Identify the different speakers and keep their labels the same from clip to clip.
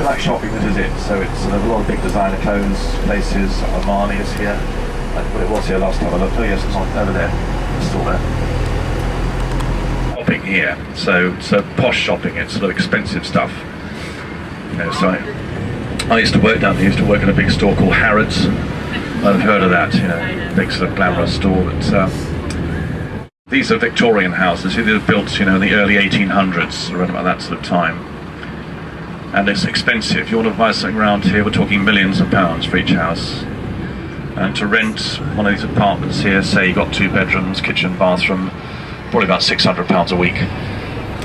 Speaker 1: you like shopping, this is it. So it's a lot of big designer clothes places. Armani is here. Well, it was here last time I looked. Oh yes, it's on over there. It's still there. Shopping here. So posh shopping. It's sort of expensive stuff. You know, so I used to work down there. I used to work in a big store called Harrods. I've heard of that. You know, big sort of glamorous store. But these are Victorian houses. These were built, you know, in the early 1800s, around about that sort of time. And it's expensive. If you want to buy something around here, we're talking millions of pounds for each house. And to rent one of these apartments here, say you got 2 bedrooms, kitchen, bathroom, probably about £600 a week.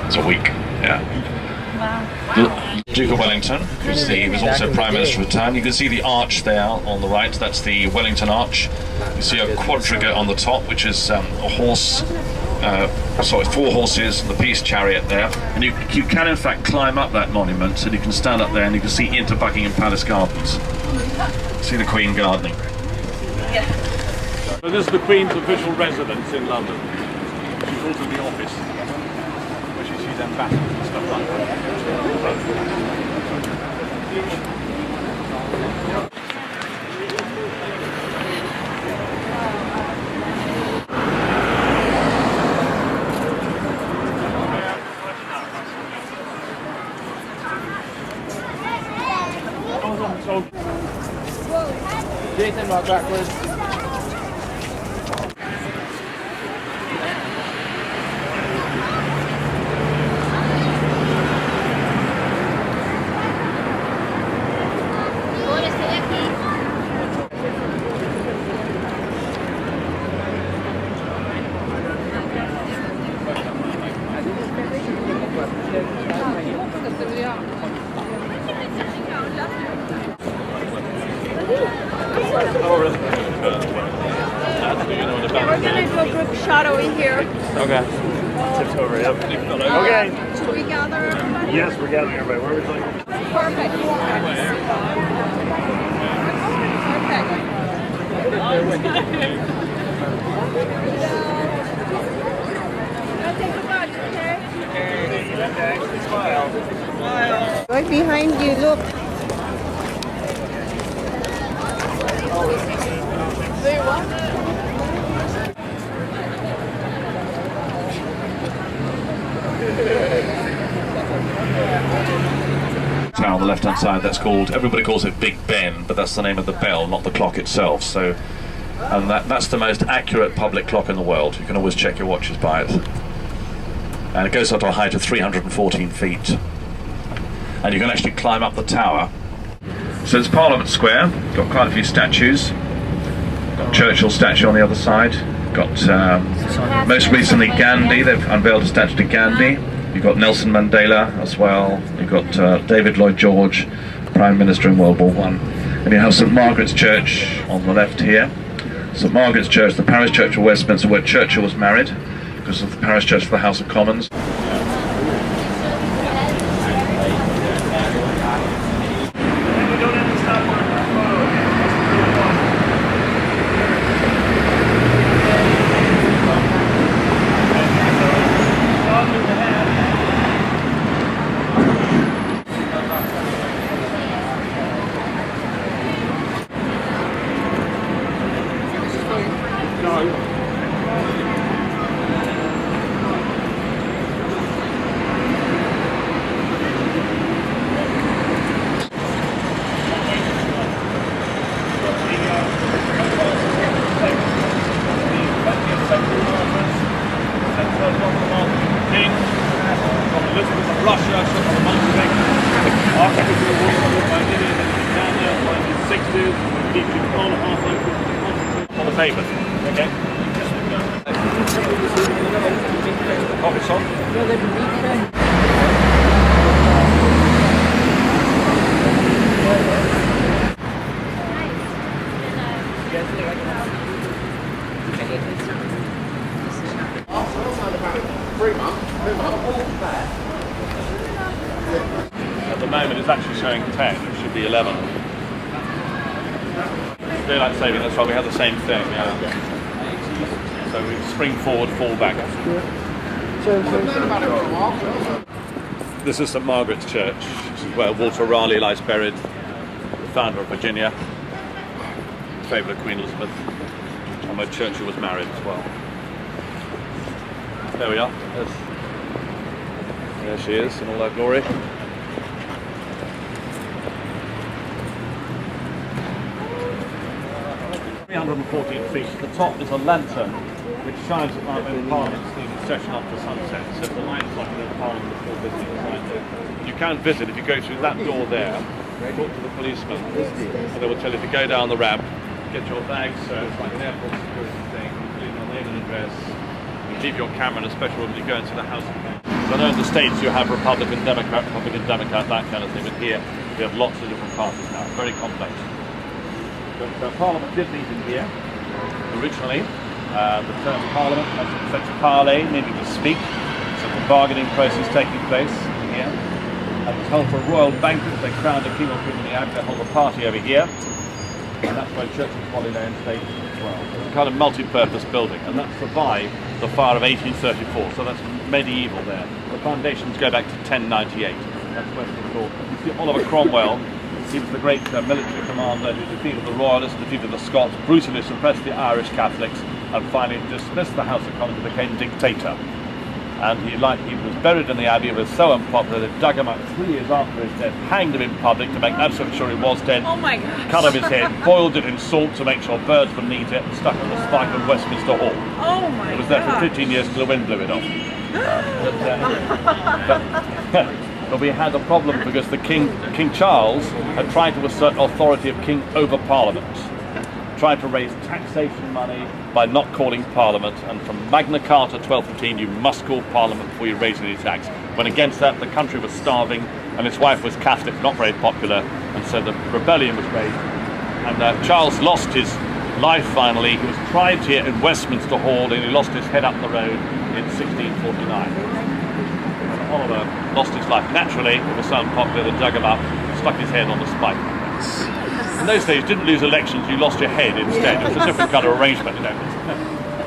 Speaker 1: It's a week, yeah. Wow. Duke of Wellington, he was also Prime Minister of the time. You can see the arch there on the right, that's the Wellington Arch. You see a quadriga on the top, which is a horse, 4 horses and the peace chariot there. And you can in fact climb up that monument, and you can stand up there and you can see into Buckingham Palace gardens. See the Queen gardening.
Speaker 2: So this is the Queen's official residence in London. She's also the office, where she sees ambassadors and stuff like that.
Speaker 3: Jason, walk backwards.
Speaker 4: We're going to do a group shot over here.
Speaker 2: Okay. Tips over, yep. Okay.
Speaker 4: Should we gather everybody?
Speaker 2: Yes, we're gathering everybody. Where are we going?
Speaker 4: Perfect. Take a bunch, okay?
Speaker 2: Smile.
Speaker 4: Right behind you, look. Say what?
Speaker 1: Tower on the left hand side, that's called, everybody calls it Big Ben, but that's the name of the bell, not the clock itself. So, and that's the most accurate public clock in the world. You can always check your watches by it. And it goes up to a height of 314 feet. And you can actually climb up the tower. So it's Parliament Square, got quite a few statues. Got Churchill statue on the other side. Got most recently Gandhi, they've unveiled a statue to Gandhi. You've got Nelson Mandela as well. You've got David Lloyd George, Prime Minister in World War I. And you have St Margaret's Church on the left here. St Margaret's Church, the parish church of Westminster, where Churchill was married, because of the parish church for the House of Commons.
Speaker 2: On the pavement, okay? Office on. At the moment it's actually showing 10, it should be 11. Daylight saving, that's why we have the same thing, yeah. So we spring forward, fall back. This is St Margaret's Church, which is where Walter Raleigh lies buried, the founder of Virginia, favourite of Queen Elizabeth, and where Churchill was married as well. There we are. There she is in all her glory. 314 feet. At the top is a lantern which shines at night when Parliament's in session up to sunset. So the lights like in Parliament before visiting the site. You can visit if you go through that door there, talk to the policeman, and they will tell you to go down the ramp, get your bag searched like an airport security thing, leave your name and address, and keep your camera in a special room when you go into the House of Commons. So I know in the States you have Republican, Democrat, that kind of thing, but here we have lots of different parties now. Very complex. But Parliament did meet in here originally. The term Parliament has such parley, meaning to speak. So the bargaining process taking place here. And it's held for a royal banquet. They crowned a king or queen in the Abbey. They hold a party over here. And that's where churches follow their estate as well. It's a kind of multi-purpose building, and that survived the fire of 1834. So that's medieval there. The foundations go back to 1098. That's Westminster. You see Oliver Cromwell. He was the great military commander who defeated the Royalists, defeated the Scots, brutally suppressed the Irish Catholics, and finally dismissed the House of Commons and became dictator. And he was buried in the Abbey. It was so unpopular they dug him up 3 years after his death, hanged him in public to make absolutely sure he was dead.
Speaker 4: Oh my God!
Speaker 2: Cut off his head, boiled it in salt to make sure birds wouldn't eat it, and stuck it on the spike of Westminster Hall.
Speaker 4: Oh my God!
Speaker 2: It was there for 15 years till the wind blew it off. But we had a problem because King Charles had tried to assert authority of king over Parliament, tried to raise taxation money by not calling Parliament, and from Magna Carta 1215 you must call Parliament before you raise any tax. When against that the country was starving and his wife was Catholic, not very popular, and so the rebellion was raised. And Charles lost his life finally. He was tried here in Westminster Hall and he lost his head up the road in 1649. Oliver lost his life naturally. It was so unpopular they dug him up, stuck his head on the spike. In those days, you didn't lose elections, you lost your head instead. It was a different kind of arrangement, you know.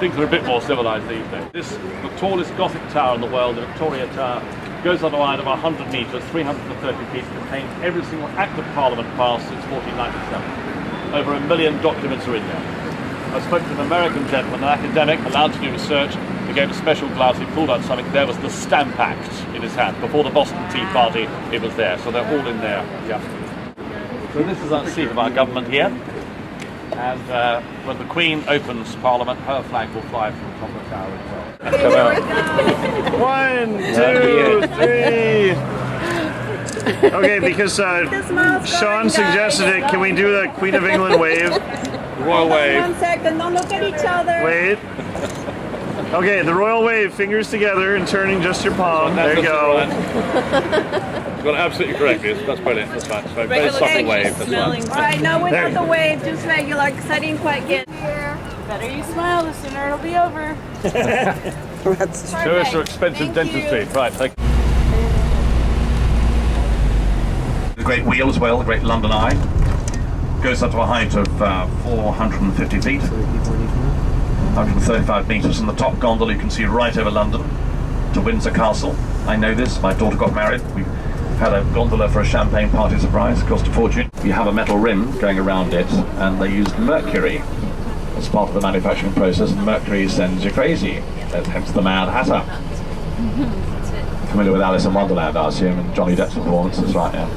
Speaker 2: Things are a bit more civilised these days. This is the tallest Gothic tower in the world, the Victoria Tower, goes on a line of 100 metres, 330 feet, contains every single Act of Parliament passed since 1497. Over 1 million documents are in there. I spoke to an American gentleman, an academic, allowed to do research. He gave a special glass, he pulled out something. There was the Stamp Act in his hand. Before the Boston Tea Party, it was there. So they're all in there. Yeah. So this is our seat of our government here. And when the Queen opens Parliament, her flag will fly from the top of the tower as well.
Speaker 5: 1, 2, 3. Okay, because Shaun suggested it, can we do the Queen of England wave?
Speaker 2: Royal wave.
Speaker 4: 1 second, don't look at each other.
Speaker 5: Wait. Okay, the royal wave, fingers together and turning just your palm. There you go.
Speaker 2: You've got it absolutely correct. That's brilliant. That's fine. So very subtle wave. That's fine.
Speaker 4: Alright, no, without the wave, just regular, because I didn't quite get here. Better you smile, the sooner it'll be over.
Speaker 3: That's
Speaker 2: Show us your expensive dentistry. Right, thank you.
Speaker 1: The Great Wheel as well, the Great London Eye, goes up to a height of 450 feet. 135 metres, and the top gondola you can see right over London to Windsor Castle. I know this, my daughter got married. We had a gondola for a champagne party surprise, cost a fortune. You have a metal rim going around it, and they used mercury as part of the manufacturing process, and mercury sends you crazy. Hence the Mad Hatter. Familiar with Alice in Wonderland, I assume, and Johnny Depp's performance, that's right, yeah.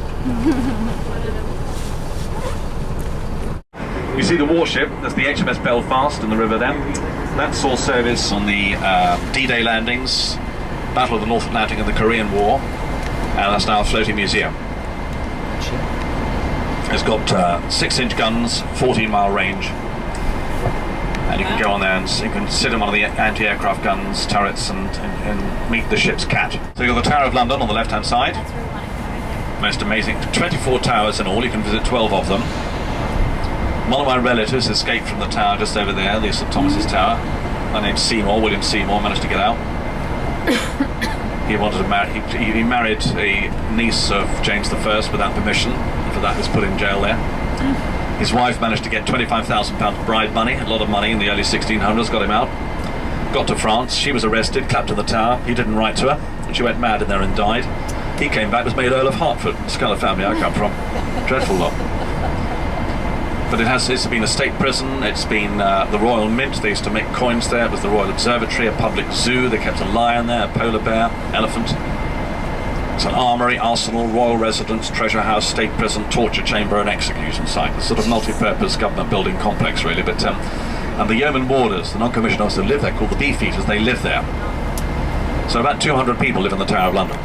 Speaker 1: You see the warship, that's the HMS Belfast in the river there. That saw service on the D-Day landings, Battle of the North Atlantic and the Korean War, and that's now a floating museum. It's got 6-inch guns, 14-mile range, and you can go on there and you can sit on one of the anti-aircraft guns, turrets, and meet the ship's cat. So you've got the Tower of London on the left-hand side. Most amazing, 24 towers in all, you can visit 12 of them. One of my relatives escaped from the tower just over there, the St Thomas's Tower. My name's Seymour, William Seymour, managed to get out. He wanted to marry, he married a niece of James I without permission, and for that was put in jail there. His wife managed to get £25,000 bride money, a lot of money in the early 1600s, got him out. Got to France, she was arrested, clapped in the tower, he didn't write to her, and she went mad in there and died. He came back, was made Earl of Hertford. It's the kind of family I come from. Dreadful lot. But it's been a state prison, it's been the Royal Mint, they used to make coins there, it was the Royal Observatory, a public zoo, they kept a lion there, a polar bear, elephant. It's an armoury, arsenal, royal residence, treasure house, state prison, torture chamber and execution site. A sort of multi-purpose government building complex really, but and the yeoman warders, the non-commissioned officers who live there, called the Beefeaters, they live there. So about 200 people live in the Tower of London.